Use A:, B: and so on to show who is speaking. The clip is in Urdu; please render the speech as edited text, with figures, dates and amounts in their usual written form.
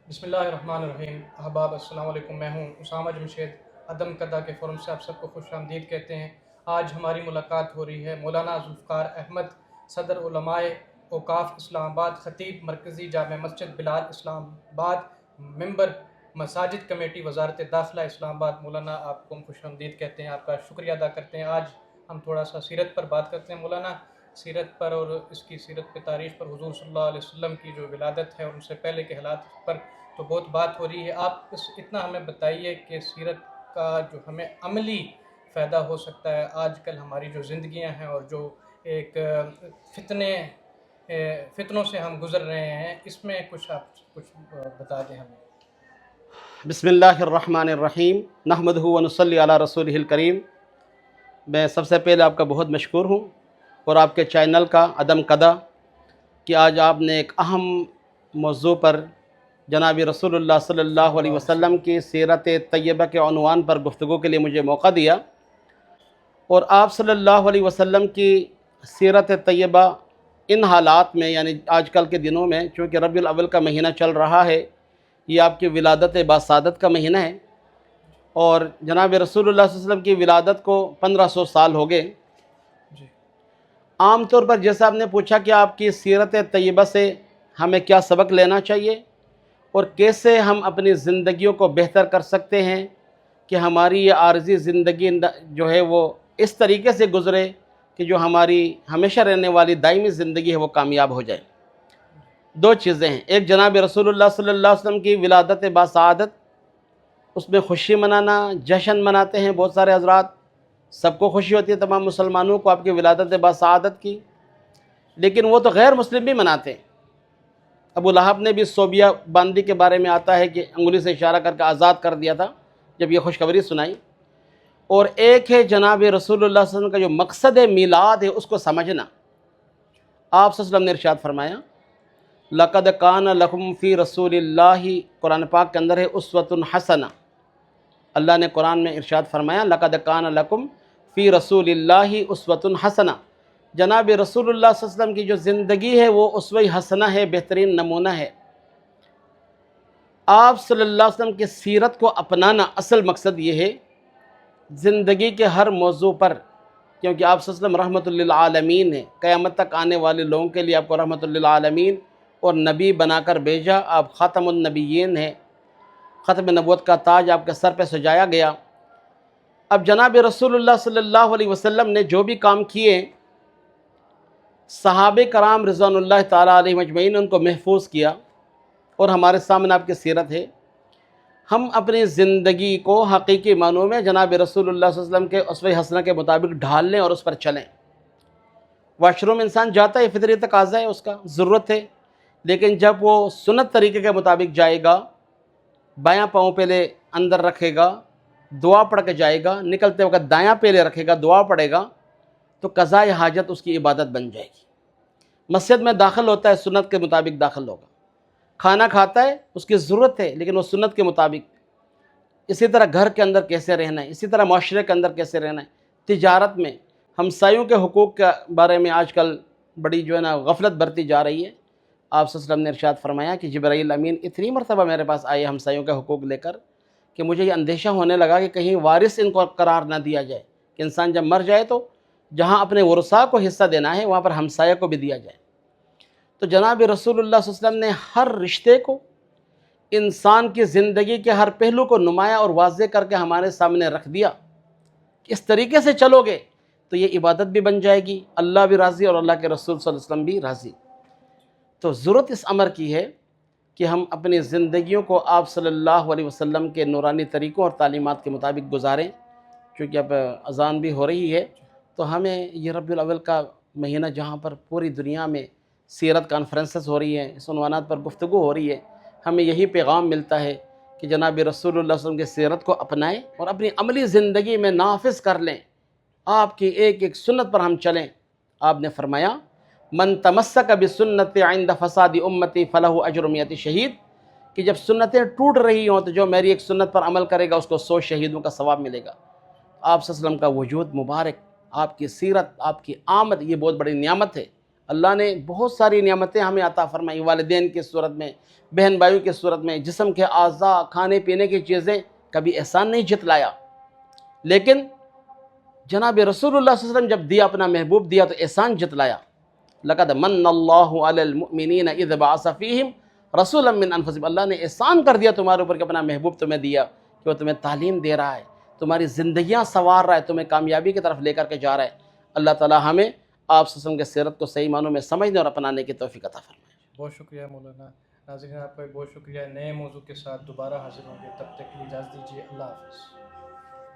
A: بسم اللہ الرحمن الرحیم۔ احباب السلام علیکم، میں ہوں اسامہ جمشید عدم کدہ کے فورم سے آپ سب کو خوش آمدید کہتے ہیں۔ آج ہماری ملاقات ہو رہی ہے مولانا ذوالفقار احمد، صدر علماء اوقاف اسلام آباد، خطیب مرکزی جامع مسجد بلال اسلام آباد، ممبر مساجد کمیٹی وزارت داخلہ اسلام آباد۔ مولانا آپ کو ہم خوش آمدید کہتے ہیں، آپ کا شکریہ ادا کرتے ہیں۔ آج ہم تھوڑا سا سیرت پر بات کرتے ہیں مولانا، سیرت پر اور اس کی سیرت پہ تاریخ پر، حضور صلی اللہ علیہ وسلم کی جو ولادت ہے ان سے پہلے کے حالات پر تو بہت بات ہو رہی ہے۔ آپ اتنا ہمیں بتائیے کہ سیرت کا جو ہمیں عملی فائدہ ہو سکتا ہے آج کل ہماری جو زندگیاں ہیں اور جو ایک فتنوں سے ہم گزر رہے ہیں، اس میں کچھ بتا دیں ہمیں۔
B: بسم اللہ الرحمن الرحیم نحمدہ ونصلی علی رسولہ الکریم۔ میں سب سے پہلے آپ کا بہت مشکور ہوں اور آپ کے چینل کا عدم قدہ کہ آج آپ نے ایک اہم موضوع پر جناب رسول اللہ صلی اللہ علیہ وسلم کی سیرت طیبہ کے عنوان پر گفتگو کے لیے مجھے موقع دیا، اور آپ صلی اللہ علیہ وسلم کی سیرت طیبہ ان حالات میں، یعنی آج کل کے دنوں میں، چونکہ ربیع الاول کا مہینہ چل رہا ہے، یہ آپ کی ولادت باسعادت کا مہینہ ہے، اور جناب رسول اللہ صلی اللہ علیہ وسلم کی ولادت کو 1500 سال ہو گئے۔
A: جی
B: عام طور پر جیسا آپ نے پوچھا کہ آپ کی سیرت طیبہ سے ہمیں کیا سبق لینا چاہیے اور کیسے ہم اپنی زندگیوں کو بہتر کر سکتے ہیں کہ ہماری یہ عارضی زندگی جو ہے وہ اس طریقے سے گزرے کہ جو ہماری ہمیشہ رہنے والی دائمی زندگی ہے وہ کامیاب ہو جائے۔ دو چیزیں ہیں، ایک جناب رسول اللہ صلی اللہ علیہ وسلم کی ولادت باسعادت، اس میں خوشی منانا، جشن مناتے ہیں بہت سارے حضرات، سب کو خوشی ہوتی ہے تمام مسلمانوں کو آپ کی ولادت باسعادت کی، لیکن وہ تو غیر مسلم بھی مناتے ہیں۔ ابو لہب نے بھی صوبیہ باندی کے بارے میں آتا ہے کہ انگلی سے اشارہ کر کے آزاد کر دیا تھا جب یہ خوشخبری سنائی۔ اور ایک ہے جناب رسول اللہ صلی اللہ علیہ وسلم کا جو مقصد میلاد ہے اس کو سمجھنا۔ آپ صلی اللہ علیہ وسلم نے ارشاد فرمایا لَقَدْ كَانَ لَكُمْ فِي رَسُولِ اللَّهِ، قرآن پاک کے اندر ہے اسوۃ حسنہ۔ اللہ نے قرآن میں ارشاد فرمایا لَقَدْ كَانَ لَكُمْ فِي رَسُولِ اللَّهِ اسوۃ حسنہ۔ جناب رسول اللہ صلی اللہ علیہ وسلم کی جو زندگی ہے وہ اسوہ حسنہ ہے، بہترین نمونہ ہے۔ آپ صلی اللہ علیہ وسلم کی سیرت کو اپنانا اصل مقصد یہ ہے زندگی کے ہر موضوع پر، کیونکہ آپ صلی اللہ علیہ وسلم رحمۃ للعالمین ہیں، قیامت تک آنے والے لوگوں کے لیے آپ کو رحمۃ للعالمین اور نبی بنا کر بھیجا۔ آپ خاتم النبیین ہیں، ختم نبوت کا تاج آپ کے سر پہ سجایا گیا۔ اب جناب رسول اللہ صلی اللہ علیہ وسلم نے جو بھی کام کیے، صحابہ کرام رضوان اللہ تعالیٰ علیہ مجمعین ان کو محفوظ کیا، اور ہمارے سامنے آپ کی سیرت ہے۔ ہم اپنی زندگی کو حقیقی معنوں میں جناب رسول اللہ صلی اللہ علیہ وسلم کے اسوہ حسنہ کے مطابق ڈھال لیں اور اس پر چلیں۔ واش روم انسان جاتا ہے، فطری تقاضا ہے، اس کا ضرورت ہے، لیکن جب وہ سنت طریقے کے مطابق جائے گا، بایاں پاؤں پہلے اندر رکھے گا، دعا پڑھ کے جائے گا، نکلتے وقت دایاں پہلے رکھے گا، دعا پڑھے گا، تو قضاء حاجت اس کی عبادت بن جائے گی۔ مسجد میں داخل ہوتا ہے سنت کے مطابق داخل ہوگا، کھانا کھاتا ہے اس کی ضرورت ہے لیکن وہ سنت کے مطابق۔ اسی طرح گھر کے اندر کیسے رہنا ہے، اسی طرح معاشرے کے اندر کیسے رہنا ہے، تجارت میں ہمسایوں کے حقوق کے بارے میں آج کل بڑی جو ہے نا غفلت برتی جا رہی ہے۔ آپ صلی اللہ علیہ وسلم نے ارشاد فرمایا کہ جبرائیل امین اتنی مرتبہ میرے پاس آئے ہمسایوں کے حقوق لے کر کہ مجھے یہ اندیشہ ہونے لگا کہ کہیں وارث ان کو قرار نہ دیا جائے، کہ انسان جب مر جائے تو جہاں اپنے ورثاء کو حصہ دینا ہے وہاں پر ہمسایہ کو بھی دیا جائے۔ تو جناب رسول اللہ صلی اللہ علیہ وسلم نے ہر رشتے کو، انسان کی زندگی کے ہر پہلو کو نمایاں اور واضح کر کے ہمارے سامنے رکھ دیا کہ اس طریقے سے چلو گے تو یہ عبادت بھی بن جائے گی، اللہ بھی راضی اور اللہ کے رسول صلی اللہ علیہ وسلم بھی راضی۔ تو ضرورت اس امر کی ہے کہ ہم اپنی زندگیوں کو آپ صلی اللہ علیہ وسلم کے نورانی طریقوں اور تعلیمات کے مطابق گزاریں۔ چونکہ اب اذان بھی ہو رہی ہے تو ہمیں یہ ربیع الاول کا مہینہ جہاں پر پوری دنیا میں سیرت کانفرنسز ہو رہی ہیں، اس عنوانات پر گفتگو ہو رہی ہے، ہمیں یہی پیغام ملتا ہے کہ جناب رسول اللہ صلی اللہ علیہ وسلم کی سیرت کو اپنائیں اور اپنی عملی زندگی میں نافذ کر لیں، آپ کی ایک ایک سنت پر ہم چلیں۔ آپ نے فرمایا من تمسک بسنت عند فساد امتی فلہ اجر 100 شہید، کہ جب سنتیں ٹوٹ رہی ہوں تو جو میری ایک سنت پر عمل کرے گا اس کو 100 شہیدوں کا ثواب ملے گا۔ آپ صلی اللہ علیہ وسلم کا وجود مبارک، آپ کی سیرت، آپ کی آمد، یہ بہت بڑی نعمت ہے۔ اللہ نے بہت ساری نعمتیں ہمیں عطا فرمائی، والدین کی صورت میں، بہن بھائیوں کی صورت میں، جسم کے اعضاء، کھانے پینے کی چیزیں، کبھی احسان نہیں جتلایا۔ لیکن جناب رسول اللہ صلی اللہ علیہ وسلم جب دیا، اپنا محبوب دیا، تو احسان جتلایا۔ لقد من اللہ علی المؤمنین اذ بعث فیہم رسولا من انفسہم، اللہ نے احسان کر دیا تمہارے اوپر کہ اپنا محبوب تمہیں دیا، کہ وہ تمہیں تعلیم دے رہا ہے، تمہاری زندگیاں سنوار رہا ہے، تمہیں کامیابی کی طرف لے کر کے جا رہا ہے۔ اللہ تعالی ہمیں آپ صلی اللہ علیہ وسلم کے سیرت کو صحیح معنوں میں سمجھنے اور اپنانے کی توفیق عطا فرمائے۔
A: بہت شکریہ مولانا۔ ناظرین آپ کا بھی بہت شکریہ، نئے موضوع کے ساتھ دوبارہ حاضر ہوں گے، تب تک کے لیے اجازت دیجیے، اللہ حافظ۔